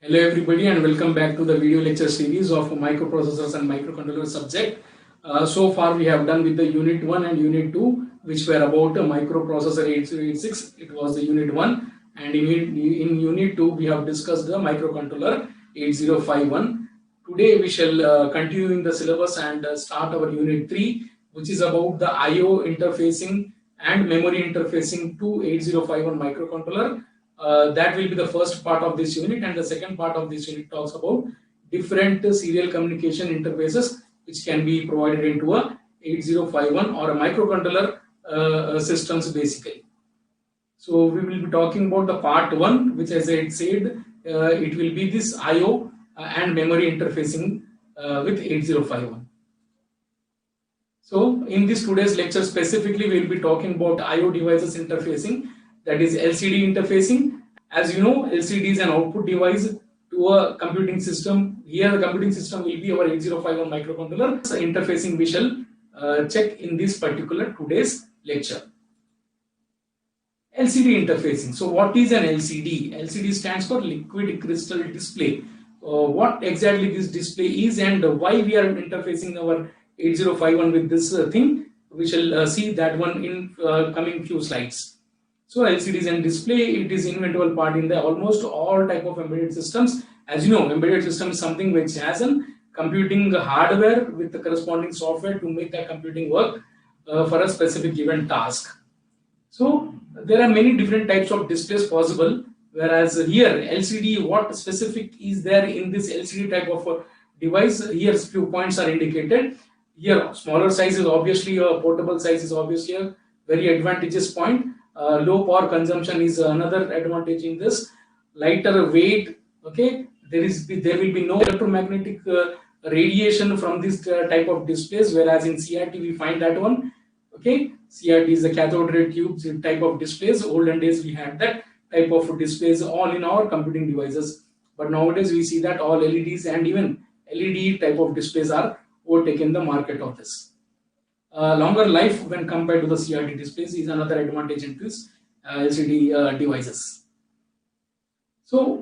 Hello everybody and welcome back to the video lecture series of microprocessors and microcontroller subject. So far we have done with the unit 1 and unit 2 which were about a microprocessor 8086. It was the unit 1 and in unit 2 we have discussed the microcontroller 8051. Today we shall continue in the syllabus and start our unit 3 which is about the IO interfacing and memory interfacing to 8051 microcontroller. That will be the first part of this unit, and the second part of this unit talks about different serial communication interfaces which can be provided into a 8051 or a microcontroller systems basically. So we will be talking about the part 1, which as I said, it will be this IO and memory interfacing with 8051. So in this today's lecture specifically we will be talking about IO devices interfacing, that is LCD interfacing. As you know, LCD is an output device to a computing system. Here the computing system will be our 8051 microcontroller. So interfacing we shall check in this particular today's lecture. LCD interfacing. So what is an LCD? LCD stands for liquid crystal display. What exactly this display is and why we are interfacing our 8051 with this thing, we shall see that one in coming few slides. So LCDs and display, it is inevitable part in the almost all type of embedded systems. As you know, embedded system is something which has a computing hardware with the corresponding software to make that computing work for a specific given task. So there are many different types of displays possible, whereas here LCD, what specific is there in this LCD type of device? Here few points are indicated. Here smaller size is obviously a portable size is obviously a very advantageous point. Low power consumption is another advantage in this. Lighter weight, okay, there will be no electromagnetic radiation from this type of displays, whereas in CRT we find that one. Okay, CRT is the cathode ray tubes type of displays. Olden days we had that type of displays all in our computing devices, but nowadays we see that all LEDs and even LED type of displays are overtaken the market of this. Longer life when compared to the CRT displays is another advantage in this LCD devices. So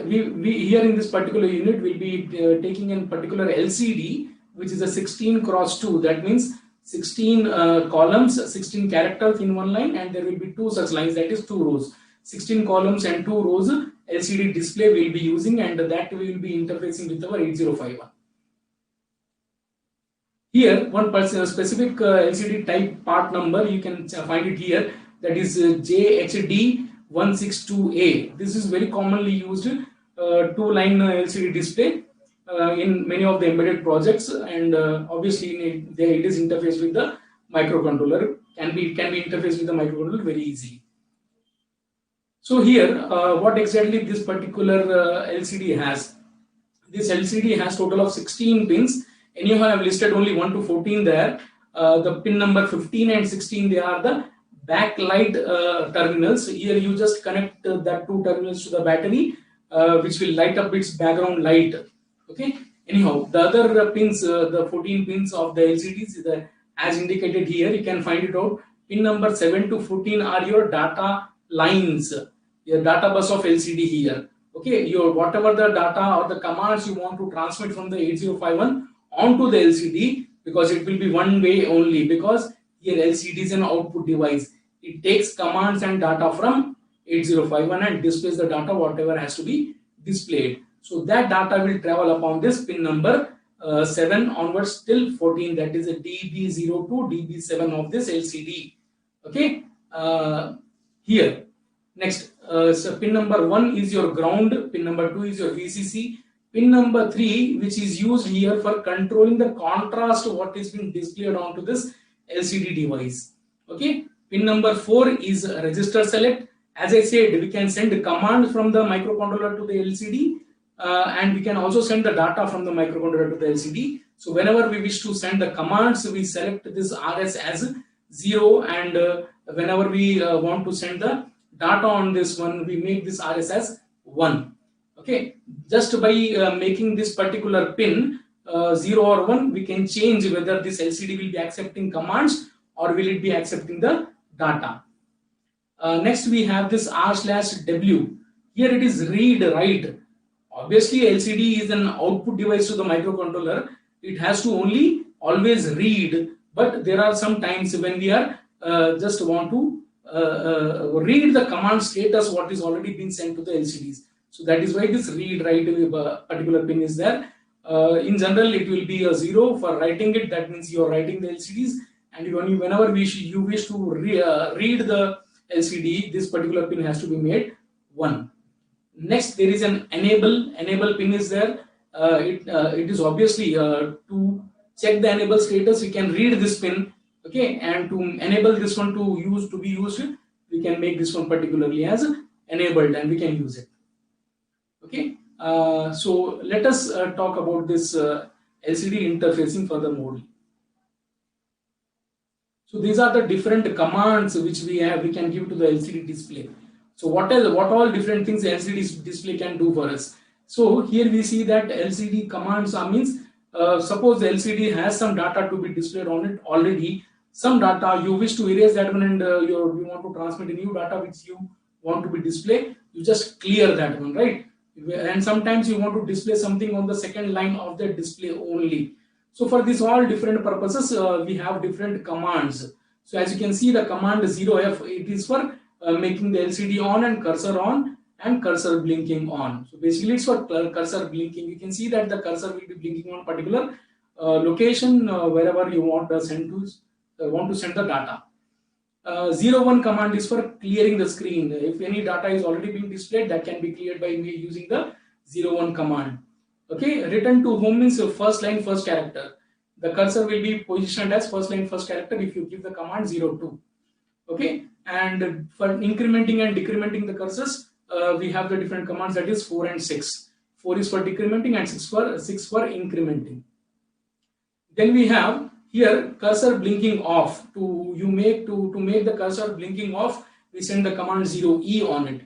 we here in this particular unit will be taking in particular LCD, which is a 16x2. That means 16 columns, 16 characters in one line, and there will be two such lines, that is 2 rows. 16 columns and 2 rows LCD display will be using, and that will be interfacing with our 8051. Here, one specific LCD type part number, you can find it here, that is JHD162A. This is very commonly used two-line LCD display in many of the embedded projects, and obviously it is interfaced with the microcontroller. Can be interfaced with the microcontroller very easily. So here, what exactly this particular LCD has? This LCD has total of 16 pins. Anyhow, I have listed only 1 to 14 there. The pin number 15 and 16, they are the backlight terminals. Here you just connect that two terminals to the battery, which will light up its background light. Okay. Anyhow, the other pins, the 14 pins of the LCDs, as indicated here, you can find it out. Pin number 7 to 14 are your data lines, your data bus of LCD here. Okay, your whatever the data or the commands you want to transmit from the 8051 onto the LCD, because it will be one way only, because here LCD is an output device. It takes commands and data from 8051 and displays the data whatever has to be displayed. So that data will travel upon this pin number 7 onwards till 14, that is a DB0 to DB7 of this LCD. Okay, here next so pin number 1 is your ground, pin number 2 is your VCC. Pin number 3, which is used here for controlling the contrast of what is being displayed onto this LCD device. Okay. Pin number 4 is register select. As I said, we can send commands from the microcontroller to the LCD, and we can also send the data from the microcontroller to the LCD. So whenever we wish to send the commands, we select this RS as 0, and whenever we want to send the data on this one, we make this RS as 1. Okay, just by making this particular pin 0 or 1, we can change whether this LCD will be accepting commands or will it be accepting the data. Next we have this R/W. Here it is read write. obviously LCD is an output device to the microcontroller. It has to only always read, but there are some times when we are just want to read the command status what is already been sent to the LCDs. So that is why this read write particular pin is there. In general, it will be a 0 for writing it. That means you are writing the LCDs, and whenever you wish to read the LCD, this particular pin has to be made 1. Next, there is an enable pin is there. It is obviously to check the enable status. We can read this pin, okay, and to enable this one to be used, we can make this one particularly as enabled, and we can use it. Okay, so let us talk about this LCD interfacing furthermore. So these are the different commands which we can give to the LCD display. So what all different things the LCD display can do for us. So here we see that LCD commands means suppose the LCD has some data to be displayed on it already. Some data you wish to erase that one, and you want to transmit a new data which you want to be displayed. You just clear that one, right? And sometimes you want to display something on the second line of the display only. So for this all different purposes, we have different commands. So as you can see, the command 0F, it is for making the LCD on and cursor blinking on. So basically it's for cursor blinking. You can see that the cursor will be blinking on particular location wherever you want to send the data. 01 command is for clearing the screen. If any data is already being displayed, that can be cleared by using the 01 command. Okay, return to home means first line first character. The cursor will be positioned as first line first character if you give the command 02. Okay, and for incrementing and decrementing the cursors, we have the different commands, that is 4 and 6. 4 is for decrementing and 6 for incrementing. Then we have here cursor blinking off. To make the cursor blinking off, we send the command 0E on it.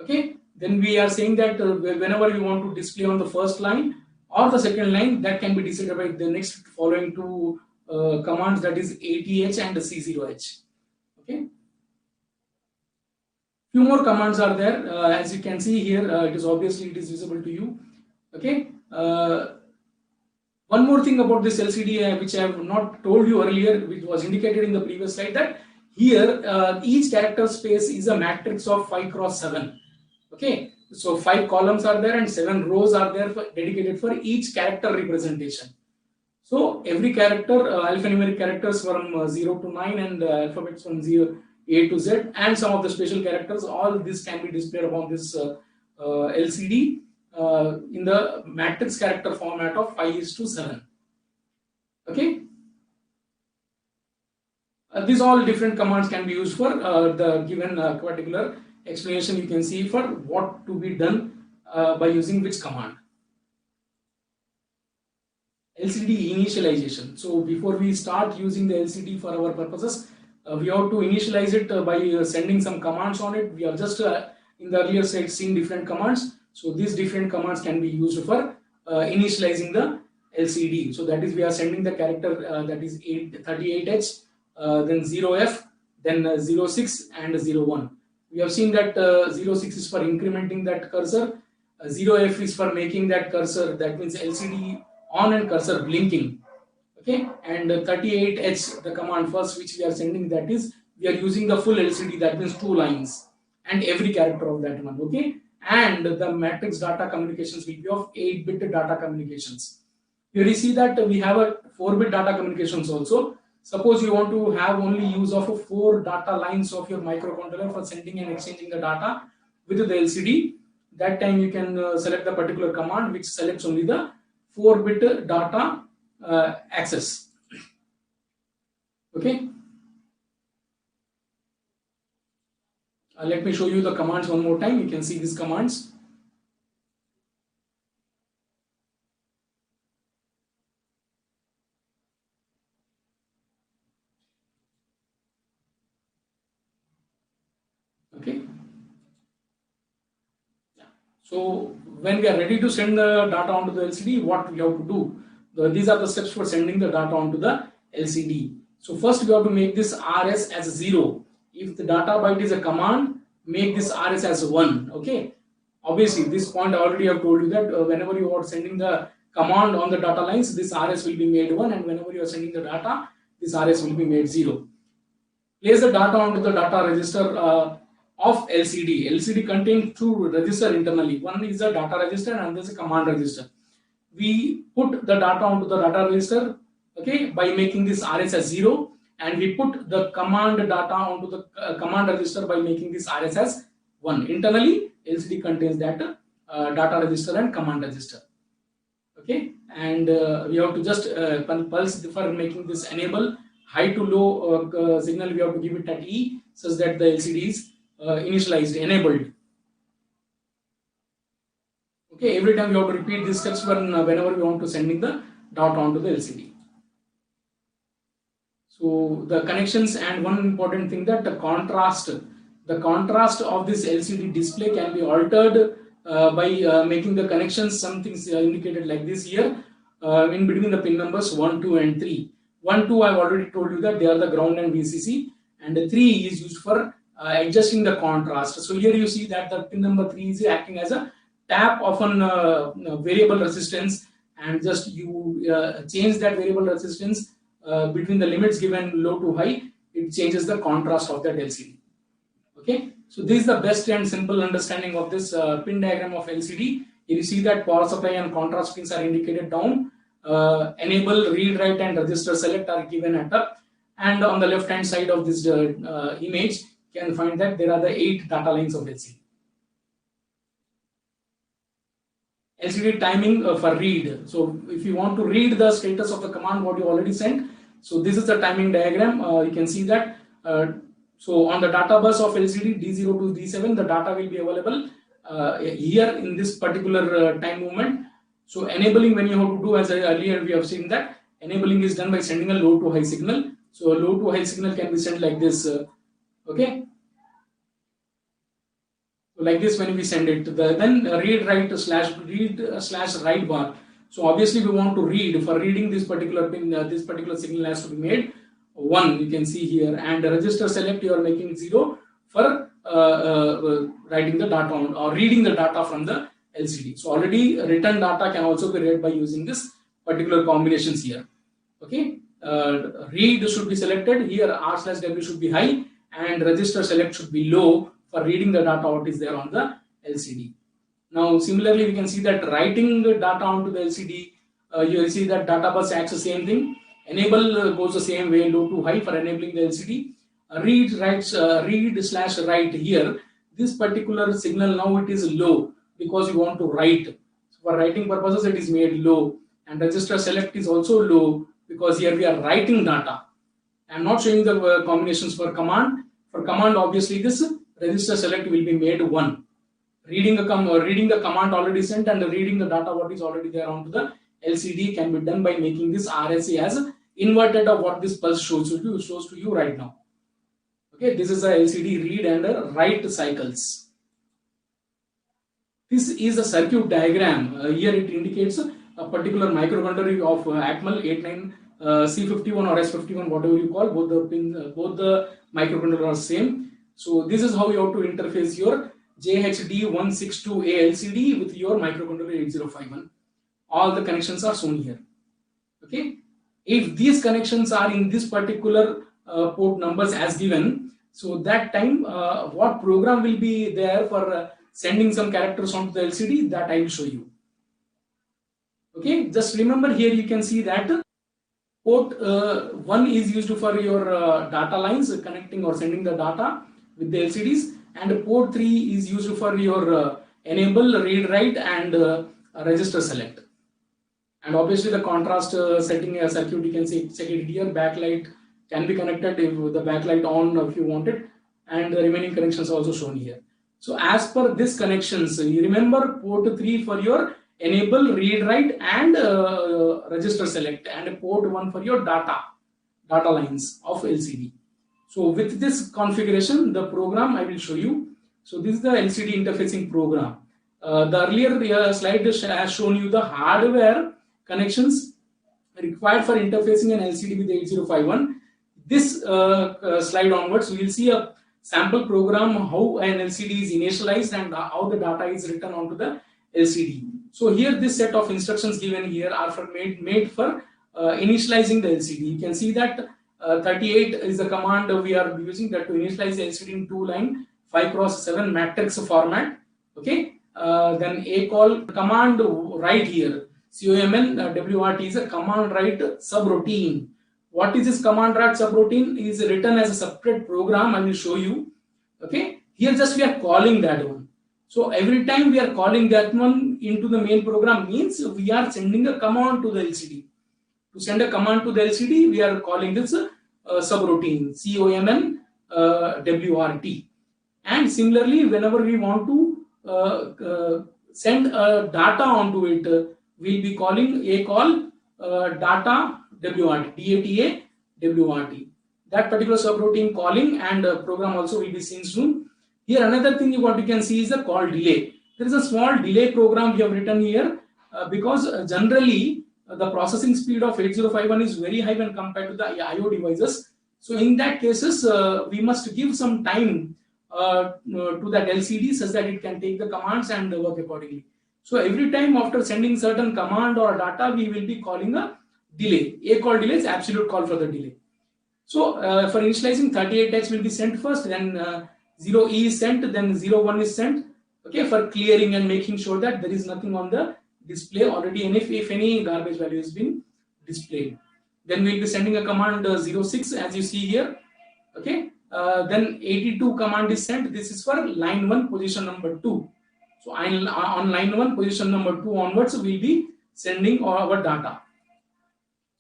Okay, then we are saying that whenever you want to display on the first line or the second line, that can be decided by the next following two commands, that is ATH and C0H. Okay, few more commands are there. As you can see here, it is visible to you. Okay, one more thing about this LCD which I have not told you earlier, which was indicated in the previous slide, that here each character space is a matrix of 5 cross 7. Okay, so 5 columns are there and 7 rows are there dedicated for each character representation. So every character, alphanumeric characters from 0 to 9 and alphabets from A to Z, and some of the special characters, all this can be displayed upon this LCD in the matrix character format of 5:7. Okay, these all different commands can be used for the given particular explanation. You can see for what to be done by using which command. LCD initialization. So before we start using the LCD for our purposes, we have to initialize it by sending some commands on it. We have just in the earlier slide seen different commands. So these different commands can be used for initializing the LCD. So that is, we are sending the character that is 38H, then 0F, then 06 and 01. We have seen that 06 is for incrementing that cursor, 0F is for making that cursor, that means LCD on and cursor blinking. Okay, and 38H, the command first which we are sending, that is, we are using the full LCD, that means 2 lines and every character of that one. Okay, and the matrix data communications will be of 8-bit data communications. Here you see that we have a 4-bit data communications also. Suppose you want to have only use of 4 data lines of your microcontroller for sending and exchanging the data with the LCD. That time you can select the particular command which selects only the 4-bit data access. Okay. Let me show you the commands one more time. You can see these commands. Okay. So when we are ready to send the data onto the LCD, what we have to do? These are the steps for sending the data onto the LCD. So first we have to make this RS as 0. If the data byte is a command, make this RS as 1. Okay. Obviously, this point I already have told you that whenever you are sending the command on the data lines, this RS will be made 1, and whenever you are sending the data, this RS will be made 0. Place the data onto the data register of LCD. LCD contains two registers internally. One is a data register and another is a command register. We put the data onto the data register, okay, by making this RS as 0, and we put the command data onto the command register by making this RS as 1. Internally, LCD contains that data register and command register. Okay, and we have to just pulse for making this enable high to low signal. We have to give it at E such that the LCD is initialized, enabled. Okay, every time we have to repeat these steps whenever we want to sending the data onto the LCD. So the connections, and one important thing, that the contrast of this LCD display can be altered by making the connections, some things indicated like this here in between the pin numbers 1, 2 and 3. 1, 2 I have already told you that they are the ground and VCC, and the 3 is used for adjusting the contrast. So here you see that the pin number 3 is acting as a tap of an variable resistance, and just you change that variable resistance between the limits given low to high, it changes the contrast of that LCD. Okay, so this is the best and simple understanding of this pin diagram of LCD. Here you see that power supply and contrast pins are indicated down. Enable, read, write and register select are given at up, and on the left hand side of this image you can find that there are the 8 data lines of LCD. LCD timing for read. So if you want to read the status of the command what you already sent, so this is the timing diagram. You can see that so on the data bus of LCD D0 to D7, the data will be available here in this particular time movement. So enabling, when you have to do, as earlier we have seen that enabling is done by sending a low to high signal. So a low to high signal can be sent like this. Okay. So like this when we send it, then read write slash write bar. So obviously we want to read. For reading this particular pin, this particular signal has to be made 1. You can see here, and register select you are making 0 for writing the data on, or reading the data from the LCD. So already written data can also be read by using this particular combinations here. Okay, read should be selected here. R/W should be high, and register select should be low for reading the data what is there on the LCD. Now similarly we can see that writing the data onto the LCD, you will see that data bus acts the same thing. Enable goes the same way, low to high for enabling the LCD. Read slash write here, this particular signal now it is low because you want to write. So for writing purposes it is made low, and register select is also low because here we are writing data. I am not showing the combinations for command. For command obviously this register select will be made 1. Reading the command already sent and reading the data what is already there onto the LCD can be done by making this RSA as inverted of what this pulse shows to you right now. Okay, this is a LCD read and write cycles. This is a circuit diagram. Here it indicates a particular microcontroller of Atmel 89 C51 or S51, whatever you call. Both the microcontrollers are same. So this is how you have to interface your JHD162A LCD with your microcontroller 8051. All the connections are shown here. Okay, if these connections are in this particular port numbers as given, so that time what program will be there for sending some characters onto the LCD, that I will show you. Okay, just remember here you can see that port 1 is used for your data lines, connecting or sending the data with the LCDs, and port 3 is used for your enable, read, write and register select. And obviously the contrast setting a circuit, you can check it here. Backlight can be connected if the backlight on if you want it, and the remaining connections are also shown here. So as per this connections, you remember port 3 for your enable, read, write and register select, and port 1 for your data lines of LCD. So with this configuration, the program I will show you. So this is the LCD interfacing program. The earlier slide has shown you the hardware connections required for interfacing an LCD with 8051. This slide onwards, we will see a sample program how an LCD is initialized and how the data is written onto the LCD. So here this set of instructions given here are for made for initializing the LCD. You can see that 38 is the command we are using that to initialize the LCD in 2-line 5x7 matrix format. Okay. Then ACALL command write here. COMN WRT is a command write subroutine. What is this command write subroutine? It is written as a separate program. I will show you. Okay. Here just we are calling that one. So every time we are calling that one into the main program means we are sending a command to the LCD. To send a command to the LCD, we are calling this subroutine COMN WRT. And similarly, whenever we want to send data onto it, we'll be calling ACALL data WRT, DATA WRT. That particular subroutine calling and program also will be seen soon. Here another thing you can see is the call delay. There is a small delay program we have written here because generally the processing speed of 8051 is very high when compared to the IO devices. So in that cases, we must give some time to that LCD such that it can take the commands and work accordingly. So every time after sending certain command or data, we will be calling a delay. ACALL delay is absolute call for the delay. So for initializing, 38H will be sent first, then 0E is sent, then 01 is sent. Okay, for clearing and making sure that there is nothing on the display already, and if any garbage value has been displayed. Then we'll be sending a command 06 as you see here. Okay, then 82 command is sent. This is for line 1 position number 2. So on line 1 position number 2 onwards, we'll be sending our data.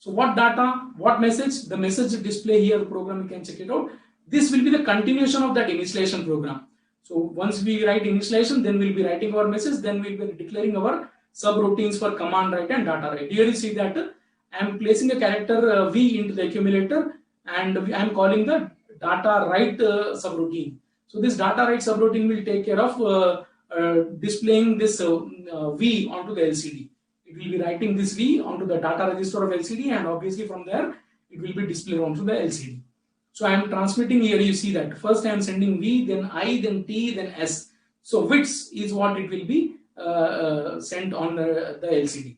So what data, what message? The message display here program, you can check it out. This will be the continuation of that initialization program. So once we write initialization, then we'll be writing our message, then we'll be declaring our subroutines for command write and data write. Here you see that I am placing a character V into the accumulator and I am calling the data write subroutine. So this data write subroutine will take care of displaying this V onto the LCD. It will be writing this V onto the data register of LCD, and obviously from there it will be displayed onto the LCD. So I am transmitting here, you see that first I am sending V, then I, then T, then S. So WITS is what it will be sent on the LCD.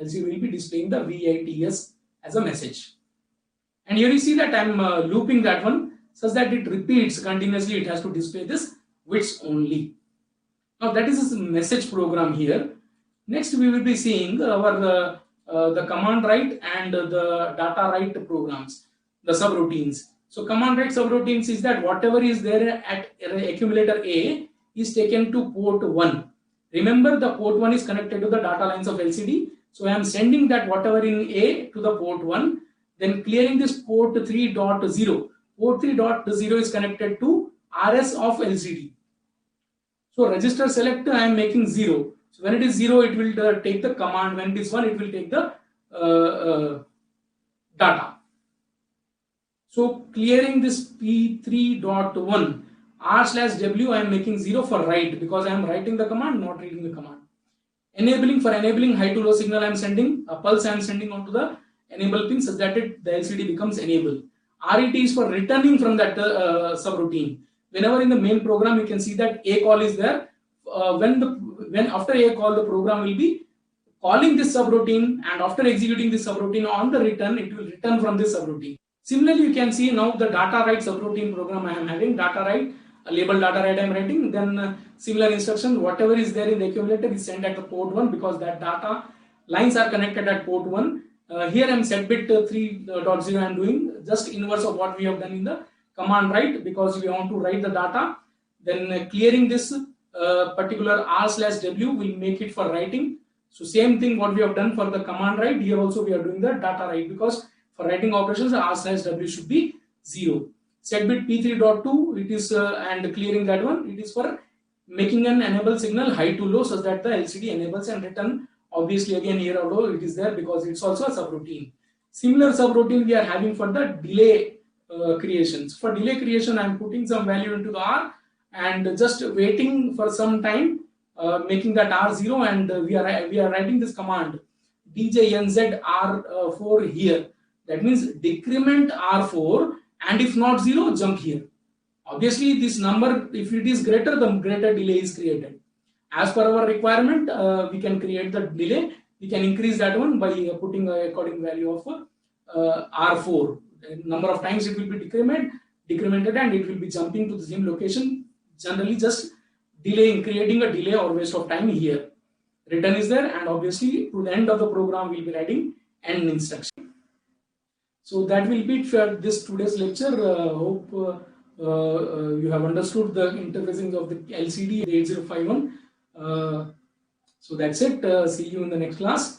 LCD will be displaying the VITS as a message. And here you see that I am looping that one such that it repeats continuously. It has to display this WITS only. Now that is a message program here. Next we will be seeing our the command write and the data write programs, the subroutines. So command write subroutines is that whatever is there at accumulator A is taken to port 1. Remember, the port 1 is connected to the data lines of LCD. So I am sending that whatever in A to the port 1, then clearing this port 3.0. Port 3.0 is connected to RS of LCD. So register select, I am making 0. So when it is 0, it will take the command. When it is 1, it will take the data. So clearing this P3.1 R/W, I am making 0 for write because I am writing the command, not reading the command. Enabling, for enabling high to low signal, I am sending a pulse. I am sending onto the enable pin such that the LCD becomes enable. RET is for returning from that subroutine. Whenever in the main program you can see that ACALL is there. When after ACALL, the program will be calling this subroutine, and after executing this subroutine on the return, it will return from this subroutine. Similarly, you can see now the data write subroutine program I am having. Data write, label data write I am writing. Then similar instruction, whatever is there in the accumulator is sent at the port 1 because that data lines are connected at port 1. Here I am set bit 3.0 I am doing just inverse of what we have done in the command write because we want to write the data. Then clearing this particular R/W will make it for writing. So same thing what we have done for the command write, here also we are doing the data write because for writing operations R/W should be 0. Set bit P3.2 it is and clearing that one, it is for making an enable signal high to low so that the LCD enables and return. Obviously again here although it is there because it's also a subroutine. Similar subroutine we are having for the delay creations. For delay creation I am putting some value into the R and just waiting for some time, making that R0, and we are writing this command DJNZ R4 here. That means decrement R4, and if not 0, jump here. Obviously, this number, if it is greater, the greater delay is created. As per our requirement, we can create the delay. We can increase that one by putting a according value of R4. Number of times it will be decremented, and it will be jumping to the same location. Generally, just delaying, creating a delay or waste of time here. Return is there, and obviously to the end of the program, we'll be writing end instruction. So that will be it for this today's lecture. Hope you have understood the interfacing of the LCD 8051. So that's it. See you in the next class.